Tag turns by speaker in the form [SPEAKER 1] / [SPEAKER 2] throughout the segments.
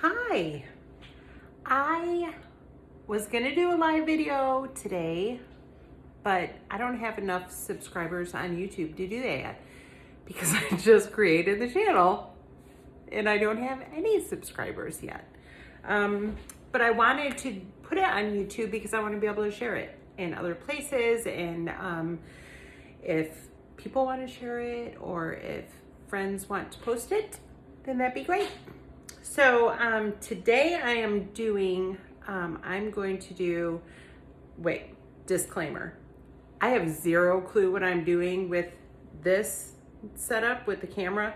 [SPEAKER 1] Hi, I was gonna do a live video today, but I don't have enough subscribers on YouTube to do that yet because I just created the channel and I don't have any subscribers yet. But I wanted to put it on YouTube because I want to be able to share it in other places, and if people want to share it or if friends want to post it, then that'd be great. So today I am doing, I'm going to do, disclaimer. I have zero clue what I'm doing with this setup with the camera.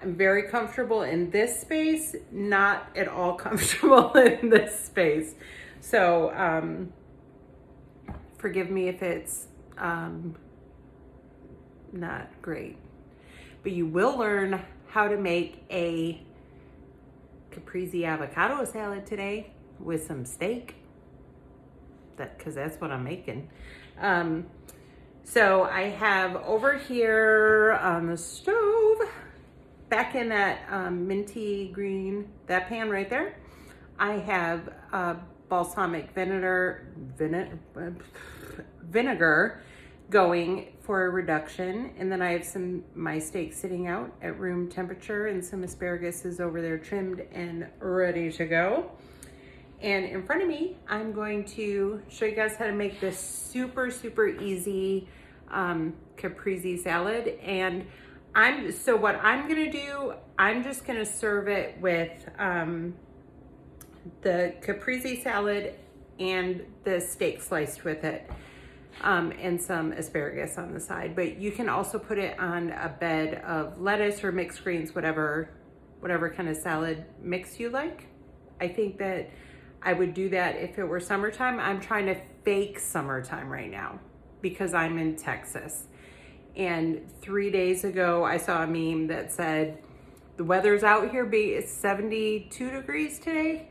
[SPEAKER 1] I'm very comfortable in this space, not at all comfortable in this space. So forgive me if it's not great, but you will learn how to make a Caprese avocado salad today with some steak. Because that's what I'm making. So I have over here on the stove, back in that minty green, that pan right there, I have balsamic vinegar going for a reduction, and then I have my steak sitting out at room temperature, and some asparagus is over there trimmed and ready to go. And in front of me, I'm going to show you guys how to make this super easy caprese salad. And so what I'm gonna do, I'm just gonna serve it with the caprese salad and the steak sliced with it, and some asparagus on the side. But you can also put it on a bed of lettuce or mixed greens, whatever kind of salad mix you like. I think that I would do that if it were summertime. I'm trying to fake summertime right now because I'm in Texas. And 3 days ago, I saw a meme that said, the weather's out here, it's 72 degrees today.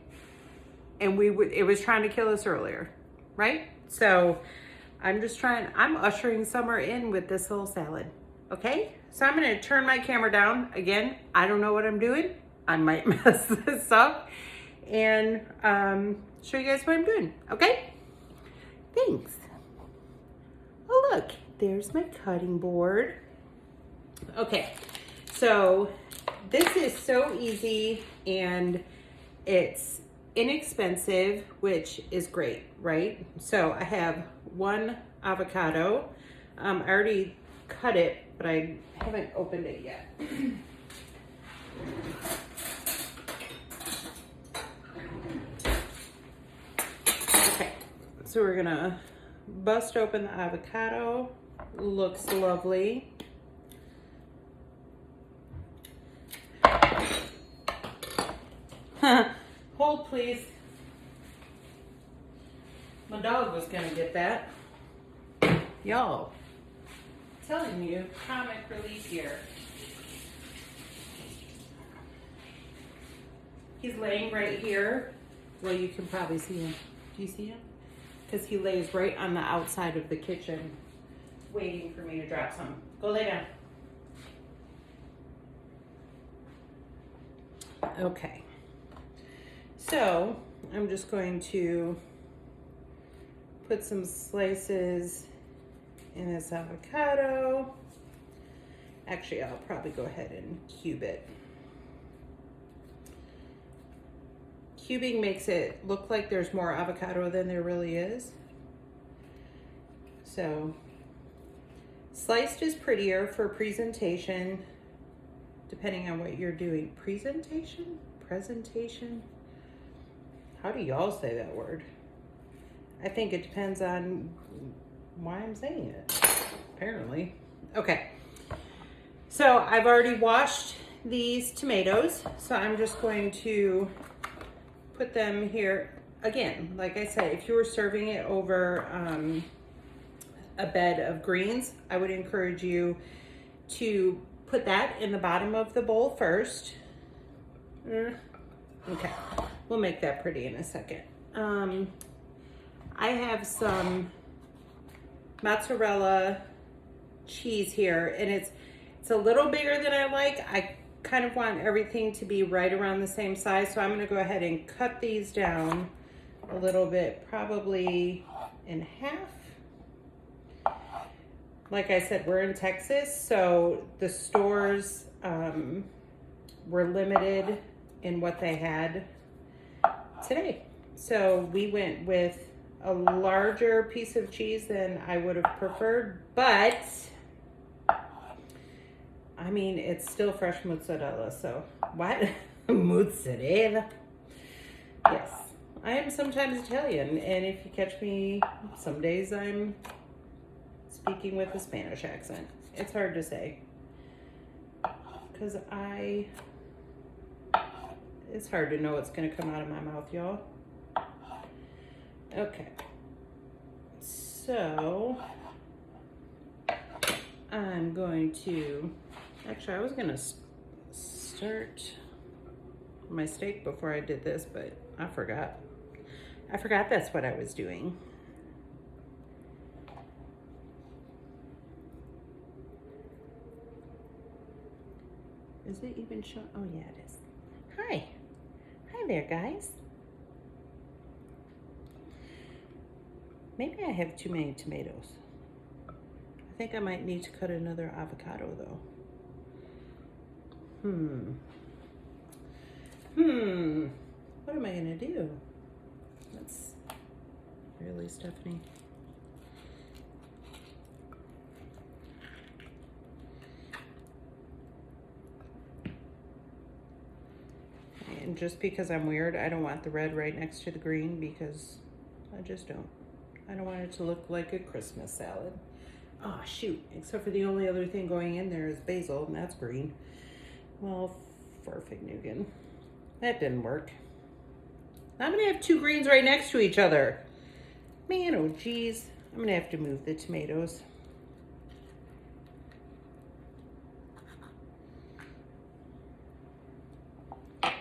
[SPEAKER 1] And it was trying to kill us earlier, right? So I'm ushering summer in with this little salad, okay? So I'm gonna turn my camera down. Again, I don't know what I'm doing. I might mess this up, and show you guys what I'm doing, okay? Thanks. Oh, look, there's my cutting board. Okay, so this is so easy and it's inexpensive, which is great, right? So I have one avocado. I already cut it, but I haven't opened it yet. So we're gonna bust open the avocado. Looks lovely. Hold please. My dog was gonna get that. Y'all, I'm telling you, comic relief here. He's laying right here. Well, you can probably see him. Do you see him? Because he lays right on the outside of the kitchen waiting for me to drop some. Go lay down. Okay. So I'm just going to put some slices in this avocado. Actually, I'll probably go ahead and cube it. Cubing makes it look like there's more avocado than there really is. So sliced is prettier for presentation, depending on what you're doing. Presentation? How do y'all say that word? I think it depends on why I'm saying it, apparently. Okay, so I've already washed these tomatoes, so I'm just going to put them here. Again, like I said, if you were serving it over a bed of greens, I would encourage you to put that in the bottom of the bowl first. Okay, we'll make that pretty in a second. I have some mozzarella cheese here, and it's a little bigger than I like. I kind of want everything to be right around the same size, so I'm gonna go ahead and cut these down a little bit, probably in half. Like I said, we're in Texas, so the stores were limited in what they had today. So we went with a larger piece of cheese than I would have preferred, but I mean, it's still fresh mozzarella, so what? Mozzarella? Yes, I am sometimes Italian, and if you catch me, some days I'm speaking with a Spanish accent. It's hard to say, because it's hard to know what's gonna come out of my mouth, y'all. Okay, so I'm going to, actually I was gonna start my steak before I did this, but I forgot. I forgot that's what I was doing. Is it even showing? Oh yeah, it is. Hi. Hi there, guys. Maybe I have too many tomatoes. I think I might need to cut another avocado though. What am I gonna do? That's really, Stephanie. And just because I'm weird, I don't want the red right next to the green, because I just don't. I don't want it to look like a Christmas salad. Oh shoot, except for the only other thing going in there is basil, and that's green. Well, farfignugan. That didn't work. I'm gonna have two greens right next to each other. Man, oh geez. I'm gonna have to move the tomatoes. Okay.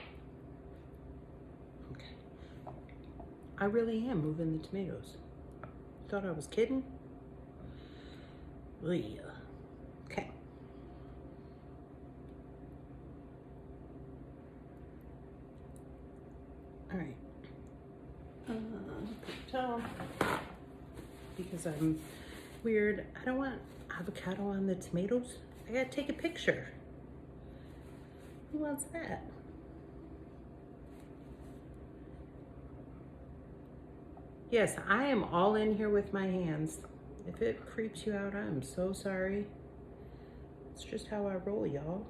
[SPEAKER 1] I really am moving the tomatoes. Thought I was kidding? Oh yeah. Okay. All right. Put it down because I'm weird. I don't want avocado on the tomatoes. I gotta take a picture. Who wants that? Yes, I am all in here with my hands. If it creeps you out, I'm so sorry. It's just how I roll, y'all.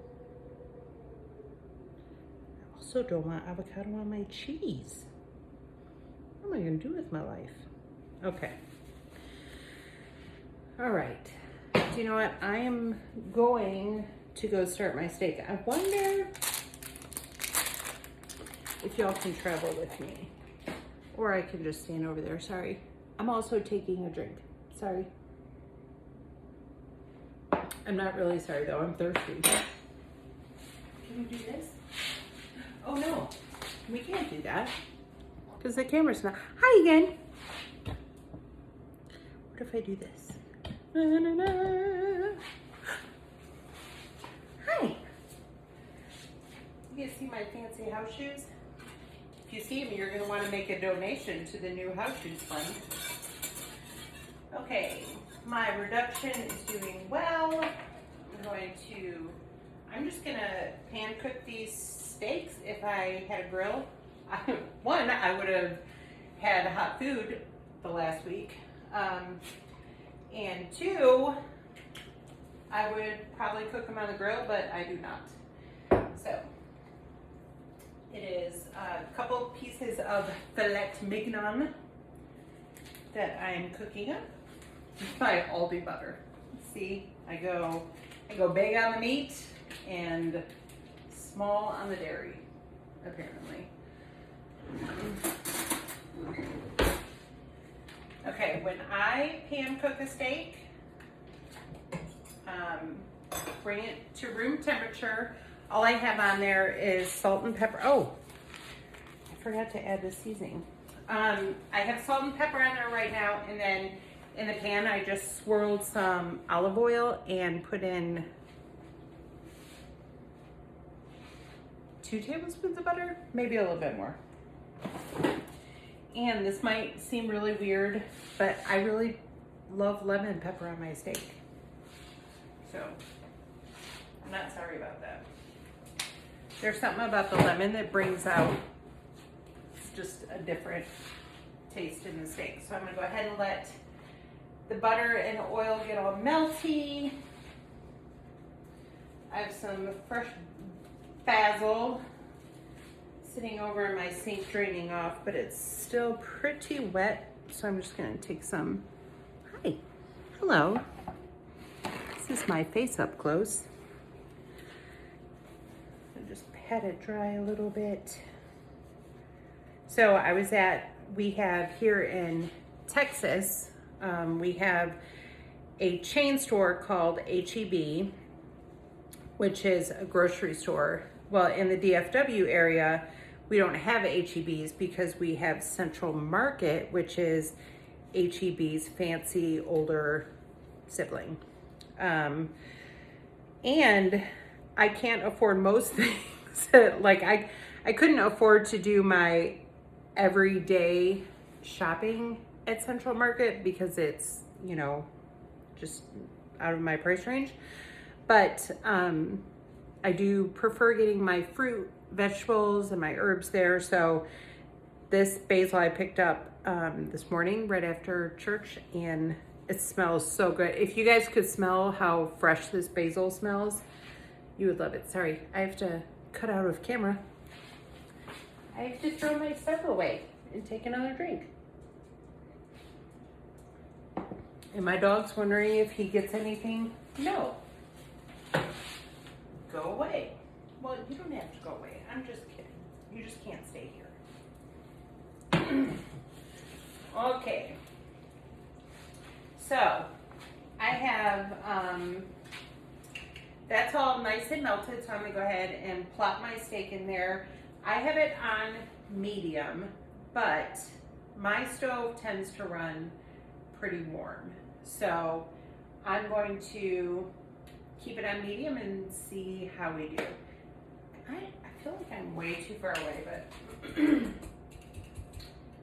[SPEAKER 1] I also don't want avocado on my cheese. What am I gonna do with my life? Okay. All right. Do you know what? I am going to go start my steak. I wonder if y'all can travel with me. Or I can just stand over there, sorry. I'm also taking a drink, sorry. I'm not really sorry though, I'm thirsty. Can we do this? Oh no, we can't do that. Because the camera's not, hi again. What if I do this? Na, na, na. Hi. You guys see my fancy house shoes? If you see them, you're going to want to make a donation to the new house shoes fund. Okay, my reduction is doing well. I'm just going to pan cook these steaks. If I had a grill, one, I would have had hot food the last week. And two, I would probably cook them on the grill, but I do not. So it is a couple pieces of filet mignon that I'm cooking up. My Aldi butter. See, I go big on the meat and small on the dairy, apparently. Okay, when I pan cook a steak, bring it to room temperature. All I have on there is salt and pepper. Oh, I forgot to add the seasoning. I have salt and pepper on there right now, and then in the pan I just swirled some olive oil and put in 2 tablespoons of butter, maybe a little bit more. And this might seem really weird, but I really love lemon pepper on my steak. So I'm not sorry about that. There's something about the lemon that brings out just a different taste in the steak. So I'm gonna go ahead and let the butter and oil get all melty. I have some fresh basil sitting over in my sink draining off, but it's still pretty wet. So I'm just gonna take some, hi, hello. This is my face up close. So just pat it dry a little bit. So we have here in Texas, we have a chain store called H-E-B, which is a grocery store. Well, in the DFW area, we don't have H-E-B's because we have Central Market, which is H-E-B's fancy older sibling. And I can't afford most things. Like I couldn't afford to do my everyday shopping at Central Market because it's, you know, just out of my price range. But I do prefer getting my fruit, vegetables, and my herbs there. So this basil I picked up this morning right after church, and it smells so good. If you guys could smell how fresh this basil smells, you would love it. Sorry, I have to cut out of camera. I have to throw my stuff away and take another drink. And my dog's wondering if he gets anything. No. Go away. Well, you don't have to go away. I'm just kidding. You just can't stay here. Okay. So, I have, that's all nice and melted, so I'm gonna go ahead and plop my steak in there. I have it on medium, but my stove tends to run pretty warm. So I'm going to keep it on medium and see how we do. I feel like I'm way too far away, but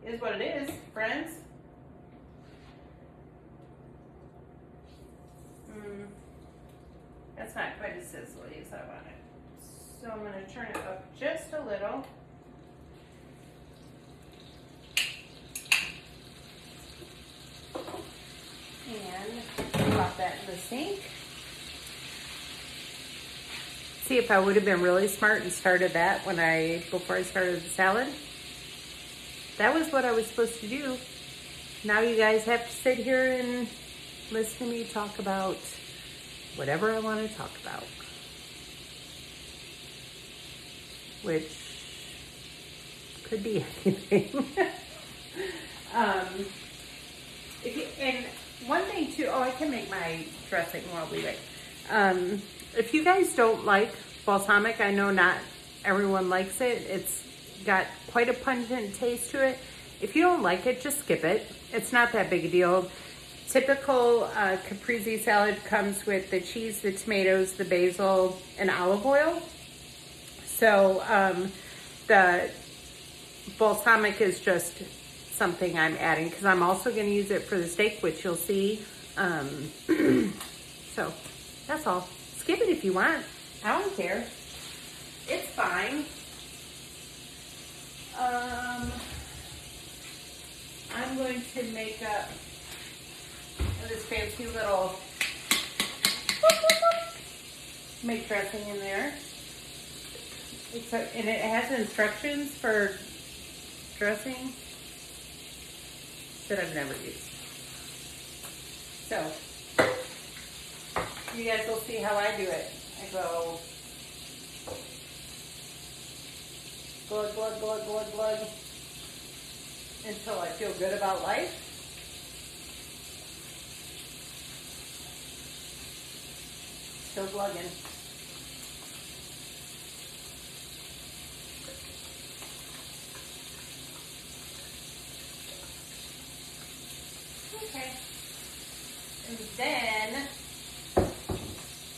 [SPEAKER 1] is what it is, friends. That's not quite as sizzly as I want it. So I'm going to turn it up just a little. And pop that in the sink. See, if I would have been really smart and started that before I started the salad. That was what I was supposed to do. Now you guys have to sit here and listen to me talk about whatever I want to talk about. Which could be anything. And one thing too, I can make my dressing while we wait. If you guys don't like balsamic, I know not everyone likes it. It's got quite a pungent taste to it. If you don't like it, just skip it. It's not that big a deal. Typical Caprese salad comes with the cheese, the tomatoes, the basil, and olive oil. So the balsamic is just something I'm adding because I'm also going to use it for the steak, which you'll see. So that's all. Skip it if you want. I don't care. It's fine. I'm going to make up this fancy little make dressing in there. And it has instructions for dressing that I've never used. So, you guys will see how I do it. I go glug, until I feel good about life. Still glugging. Okay. And then I'm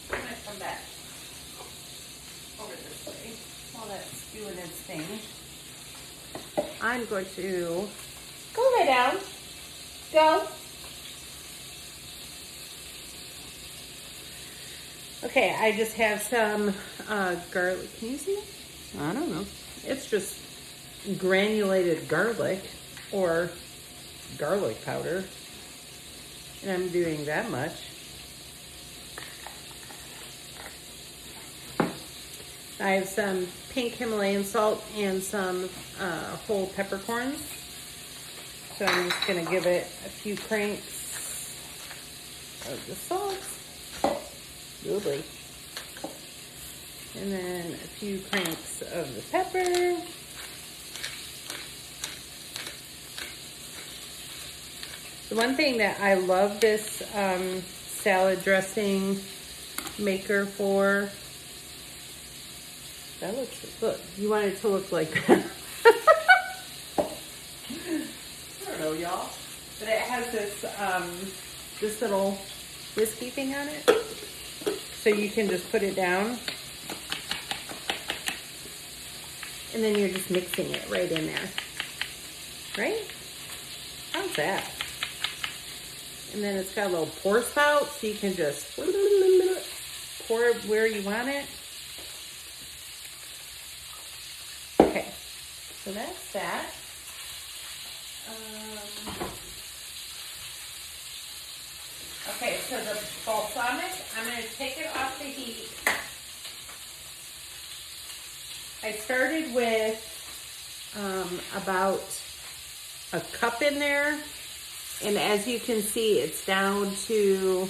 [SPEAKER 1] going to come back over this way while that's doing its thing. I'm going to go lay down. Go. Okay, I just have some garlic. Can you see? I don't know. It's just granulated garlic or garlic powder. And I'm doing that much. I have some pink Himalayan salt and some whole peppercorns. So I'm just going to give it a few cranks of the salt. Lovely. And then a few cranks of the pepper. The one thing that I love this salad dressing maker for, that looks, look, you want it to look like that. I don't know, y'all. But it has this little whiskey thing on it. So you can just put it down. And then you're just mixing it right in there. Right? How's that? And then it's got a little pour spout, so you can just pour it where you want it. Okay, so that's that. Okay, so the balsamic, I'm going to take it off the heat. I started with about a cup in there. And as you can see, it's down to,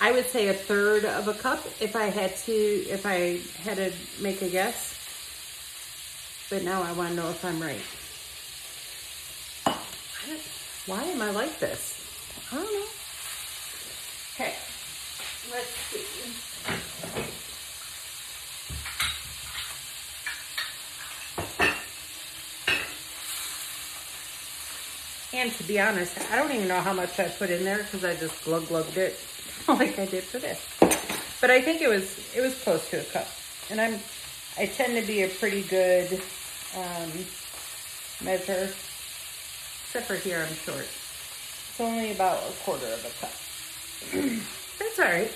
[SPEAKER 1] I would say a third of a cup if I had to make a guess. But now I want to know if I'm right. Why am I like this? I don't know. Okay, let's see. And to be honest, I don't even know how much I put in there because I just glug-glugged it like I did for this. But I think it was close to a cup. And I tend to be a pretty good measure. Except for here, I'm short. It's only about a quarter of a cup. That's all right.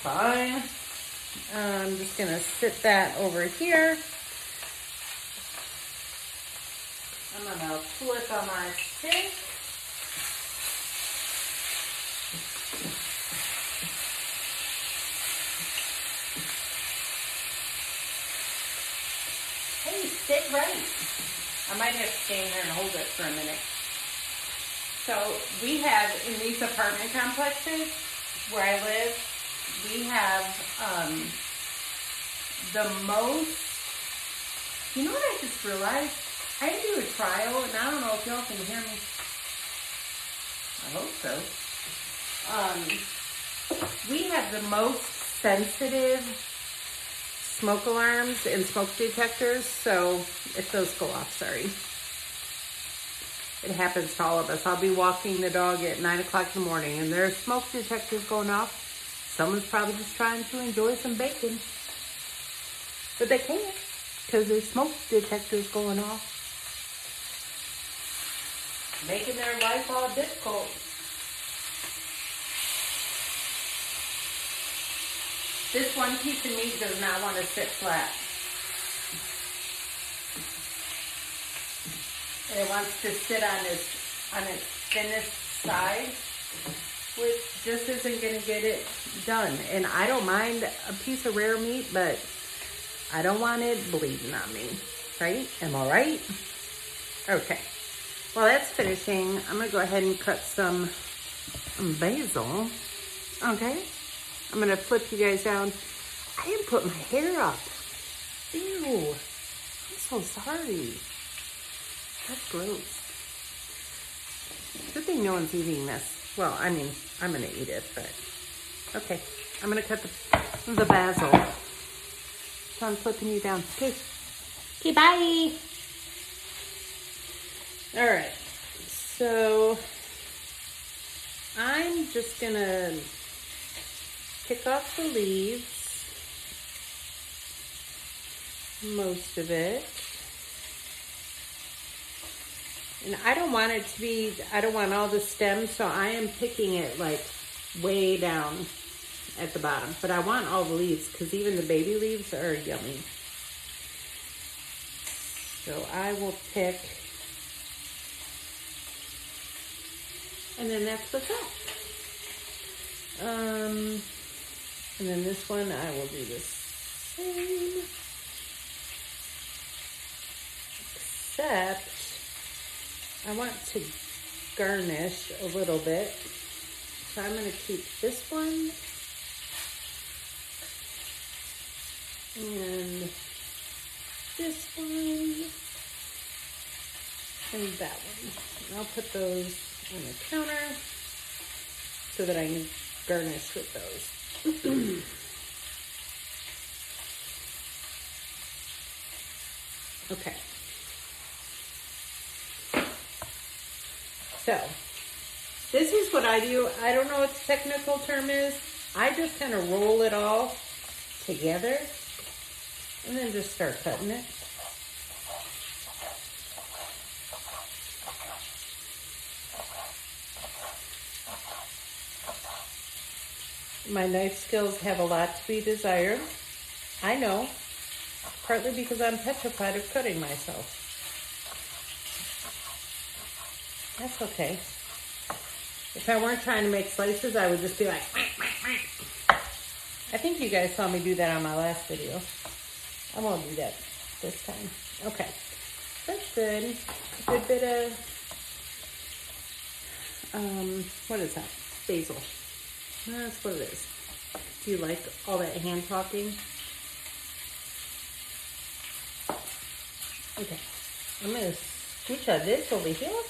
[SPEAKER 1] Fine. I'm just going to sit that over here. I'm going to flip on my stick. Hey, sit right. I might have to stand there and hold it for a minute. So we have, in these apartment complexes where I live, we have the most, you know what I just realized? I do a trial, and I don't know if y'all can hear me. I hope so. We have the most sensitive smoke alarms and smoke detectors, so if those go off, sorry. It happens to all of us. I'll be walking the dog at 9 o'clock in the morning, and there's smoke detectors going off. Someone's probably just trying to enjoy some bacon. But they can't, because there's smoke detectors going off. Making their life all difficult. This one piece of meat does not want to sit flat. And it wants to sit on its thinnest side, which just isn't going to get it done. And I don't mind a piece of rare meat, but I don't want it bleeding on me. Right? Am I right? Okay. While that's finishing, I'm going to go ahead and cut some basil. Okay? I'm going to flip you guys down. I didn't put my hair up. Ew. I'm so sorry. That's gross. Good thing no one's eating this. Well, I mean, I'm going to eat it, but... Okay. I'm going to cut the basil. So I'm flipping you down. Okay. Okay, bye. All right, so I'm just gonna pick off the leaves most of it. And I don't want it to be, I don't want all the stems, so I am picking it like way down at the bottom. But I want all the leaves because even the baby leaves are yummy. So I will pick, and then that's what's up. And then this one I will do the same, except I want to garnish a little bit. So I'm going to keep this one and this one and that one. And I'll put those on the counter so that I can garnish with those. Okay. So, this is what I do. I don't know what the technical term is. I just kind of roll it all together and then just start cutting it. My knife skills have a lot to be desired. I know, partly because I'm petrified of cutting myself. That's okay. If I weren't trying to make slices, I would just be like, I think you guys saw me do that on my last video. I won't do that this time. Okay, that's good. A good bit of, what is that? Basil. That's what it is. Do you like all that hand talking? Okay, I'm gonna scooch this over here.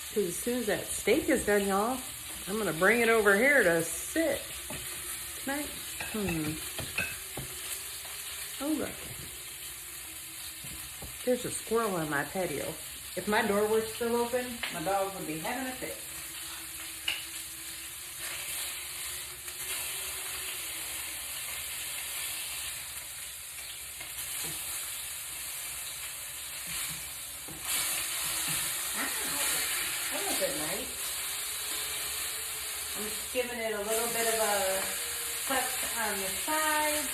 [SPEAKER 1] Because as soon as that steak is done, y'all, I'm gonna bring it over here to sit. Tonight. Oh look. There's a squirrel on my patio. If my door were still open, my dog would be having a fit. I'm just giving it a little bit of a touch on the side.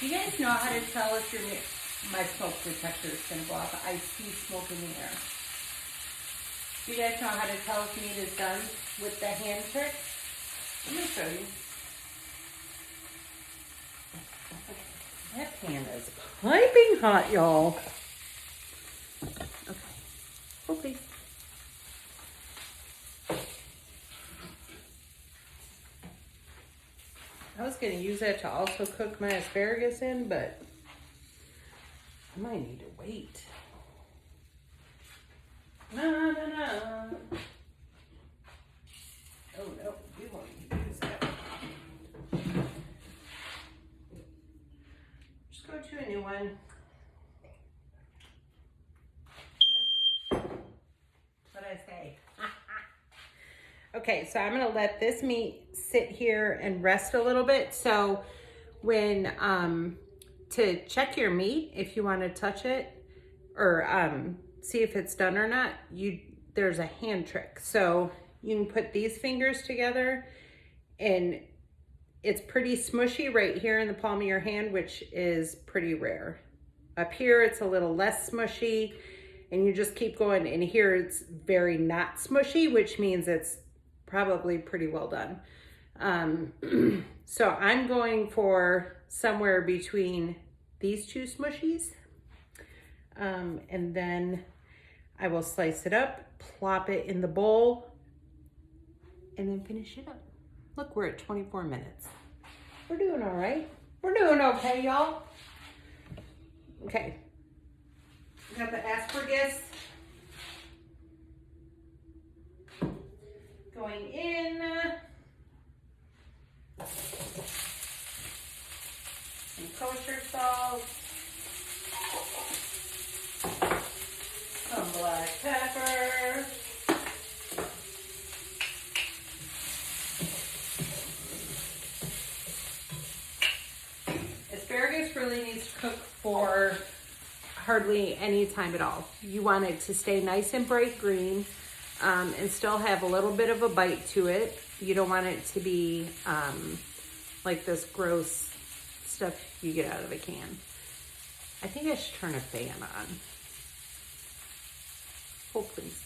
[SPEAKER 1] Do you guys know how to tell if my smoke detector is going to go off? I see smoke in the air. Do you guys know how to tell if meat is done with the hand trick? I'm going to show you. That pan is piping hot, y'all. Okay. Oh, please. I was going to use that to also cook my asparagus in, but I might need to wait. No. Oh, no. We won't need to use that. Just go to a new one. What'd I say? Okay, so I'm gonna let this meat sit here and rest a little bit. So when, to check your meat, if you wanna touch it or see if it's done or not, there's a hand trick. So you can put these fingers together and it's pretty smushy right here in the palm of your hand, which is pretty rare. Up here, it's a little less smushy and you just keep going. And here it's very not smushy, which means it's probably pretty well done. So I'm going for somewhere between these two smushies. And then I will slice it up, plop it in the bowl, and then finish it up. Look, we're at 24 minutes. We're doing all right. We're doing okay, y'all. Okay. We got the asparagus going in. Some kosher salt. Some black pepper. hardly any time at all. You want it to stay nice and bright green and still have a little bit of a bite to it. You don't want it to be like this gross stuff you get out of a can. I think I should turn a fan on. Hold please.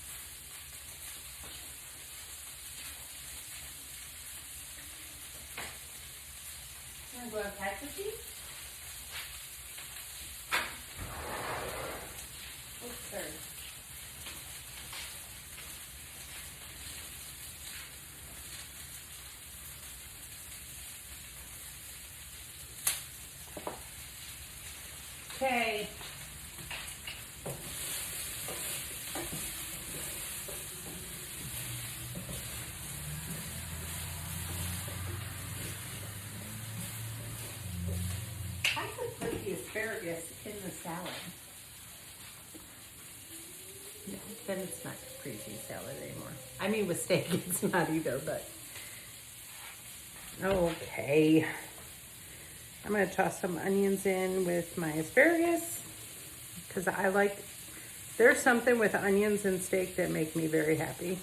[SPEAKER 1] You want to go outside with you? Oops, sorry. Okay. I could put the asparagus in the salad. No, then it's not Caprese salad anymore. I mean, with steak, it's not either, but. Okay. I'm going to toss some onions in with my asparagus because there's something with onions and steak that make me very happy.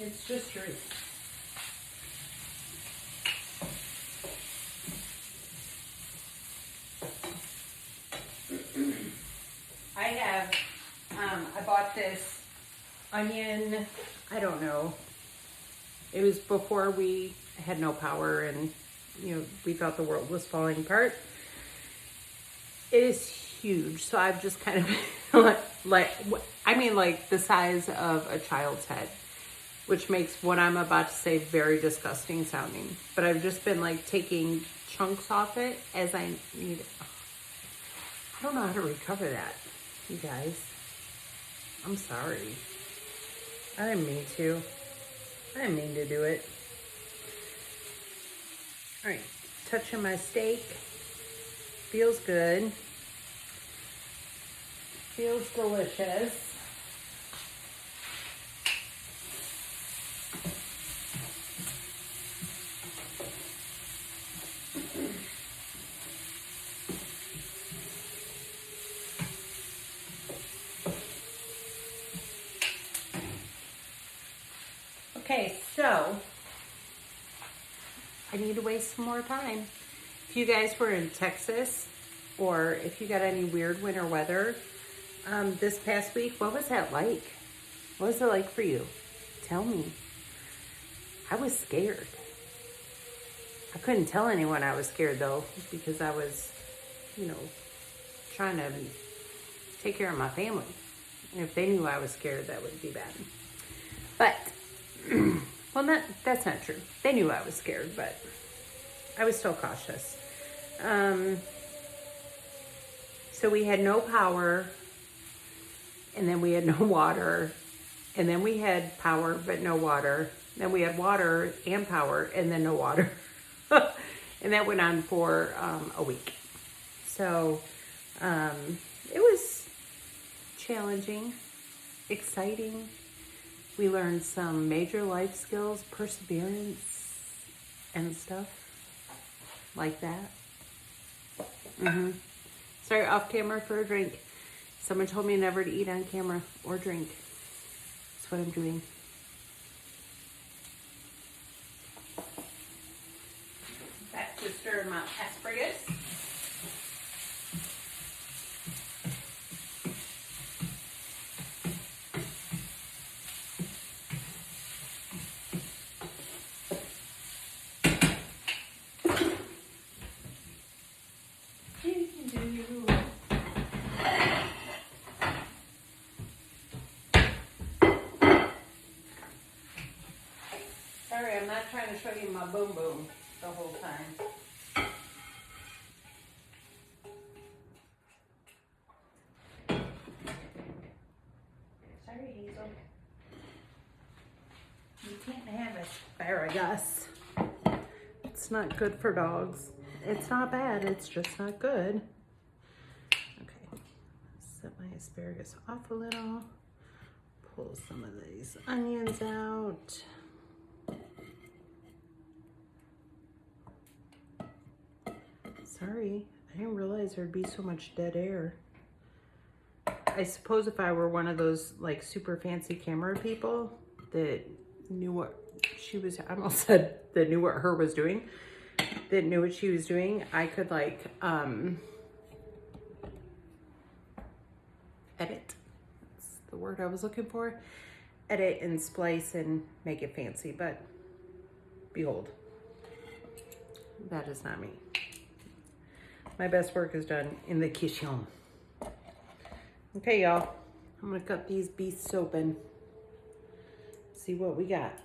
[SPEAKER 1] It's just truth. I bought this onion, I don't know. It was before we had no power and, we thought the world was falling apart. It is huge. So I've just kind of like the size of a child's head, which makes what I'm about to say very disgusting sounding. But I've just been like taking chunks off it as I need it. I don't know how to recover that, you guys. I'm sorry. I didn't mean to. I didn't mean to do it. All right, touching my steak. Feels good. Feels delicious. Okay, so I need to waste some more time. If you guys were in Texas or if you got any weird winter weather this past week, what was that like? What was it like for you? Tell me. I was scared. I couldn't tell anyone I was scared though because I was, trying to take care of my family. And if they knew I was scared, that would be bad. But well, that's not true. They knew I was scared, but I was still cautious. So we had no power, and then we had no water, and then we had power but no water. Then we had water and power, and then no water. And that went on for a week. So it was challenging, exciting. We learned some major life skills, perseverance, and stuff like that. Sorry, off camera for a drink. Someone told me never to eat on camera or drink. That's what I'm doing. Back to stir my asparagus. Sorry, I'm not trying to show you my boom boom the whole time. Sorry, Hazel. You can't have asparagus. It's not good for dogs. It's not bad, it's just not good. Okay, set my asparagus off a little. Pull some of these onions out. Sorry, I didn't realize there'd be so much dead air. I suppose if I were one of those like super fancy camera people that knew what she was, I almost said that knew what her was doing, that knew what she was doing, I could like edit. That's the word I was looking for. Edit and splice and make it fancy, but behold, that is not me. My best work is done in the kitchen. Okay, y'all, I'm gonna cut these beasts open. See what we got.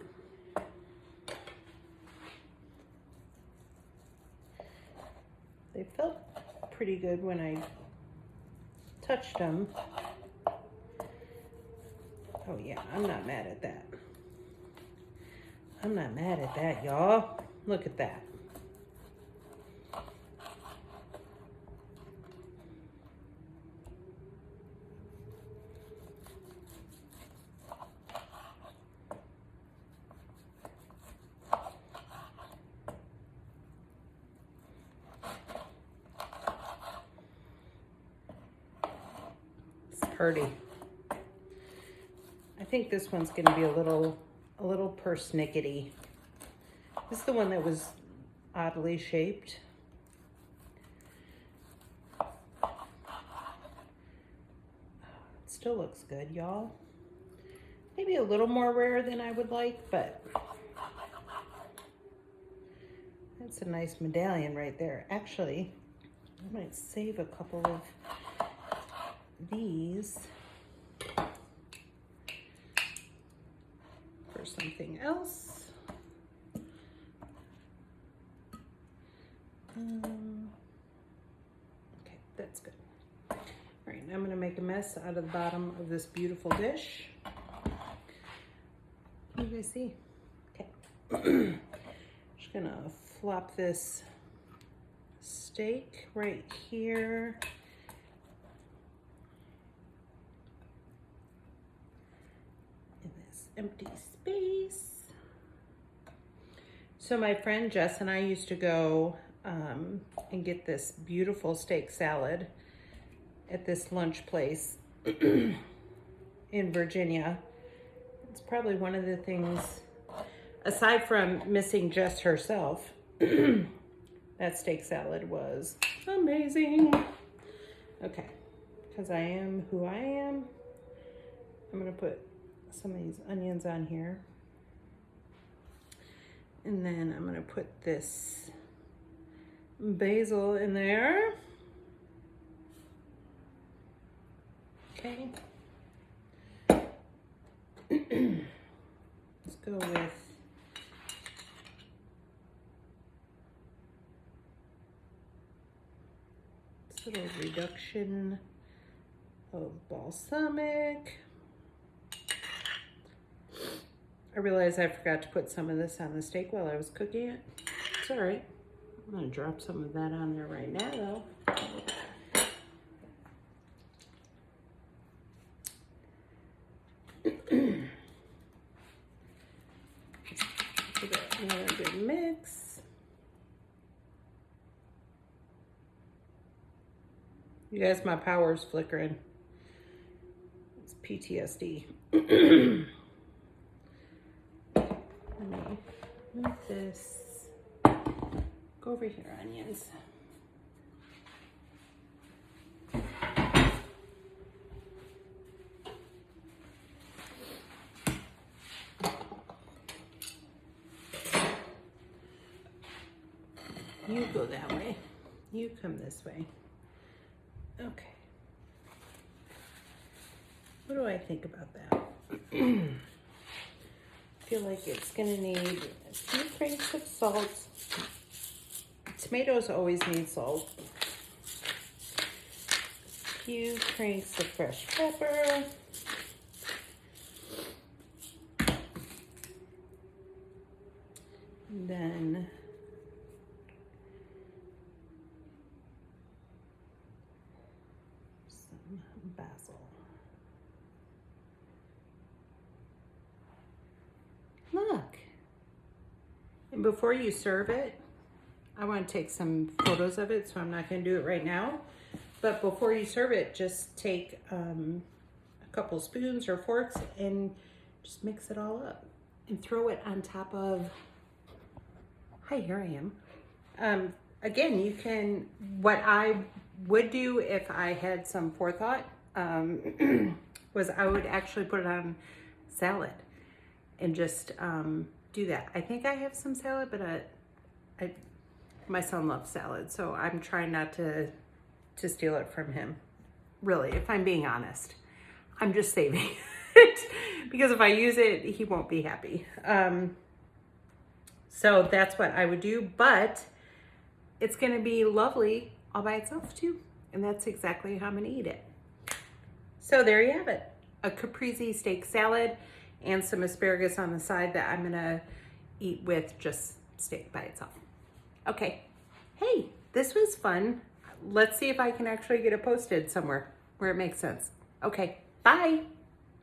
[SPEAKER 1] They felt pretty good when I touched them. Oh yeah, I'm not mad at that. I'm not mad at that, y'all. Look at that. Pretty. I think this one's going to be a little persnickety. This is the one that was oddly shaped. It still looks good, y'all. Maybe a little more rare than I would like, but that's a nice medallion right there. Actually, I might save a couple of these for something else. Okay, that's good. All right, now I'm going to make a mess out of the bottom of this beautiful dish. Can you guys see? Okay. Just going to flop this steak right here. Empty space. So my friend Jess and I used to go and get this beautiful steak salad at this lunch place in Virginia. It's probably one of the things, aside from missing Jess herself, that steak salad was amazing. Okay, because I am who I am, I'm gonna put some of these onions on here, and then I'm gonna put this basil in there. Okay. Let's go with this little reduction of balsamic. I realized I forgot to put some of this on the steak while I was cooking it. It's all right. I'm gonna drop some of that on there right now though. Give it another good mix. You guys, my power's flickering. It's PTSD. Move this. Go over here, onions. You go that way. You come this way. Okay. What do I think about that? I feel like it's gonna need a few cranks of salt. Tomatoes always need salt. A few cranks of fresh pepper. And then some basil. Look. And before you serve it, I want to take some photos of it, so I'm not going to do it right now. But before you serve it, just take a couple spoons or forks and just mix it all up and throw it on top of, hi, here I am. Again, you can, what I would do if I had some forethought was I would actually put it on salad and just do that. I think I have some salad, but my son loves salad, so I'm trying not to steal it from him. Really, if I'm being honest, I'm just saving it because if I use it, he won't be happy. So that's what I would do, but it's gonna be lovely all by itself too. And that's exactly how I'm gonna eat it. So there you have it. A caprese steak salad and some asparagus on the side that I'm gonna eat with just steak by itself. Okay, hey, this was fun. Let's see if I can actually get it posted somewhere where it makes sense. Okay, bye.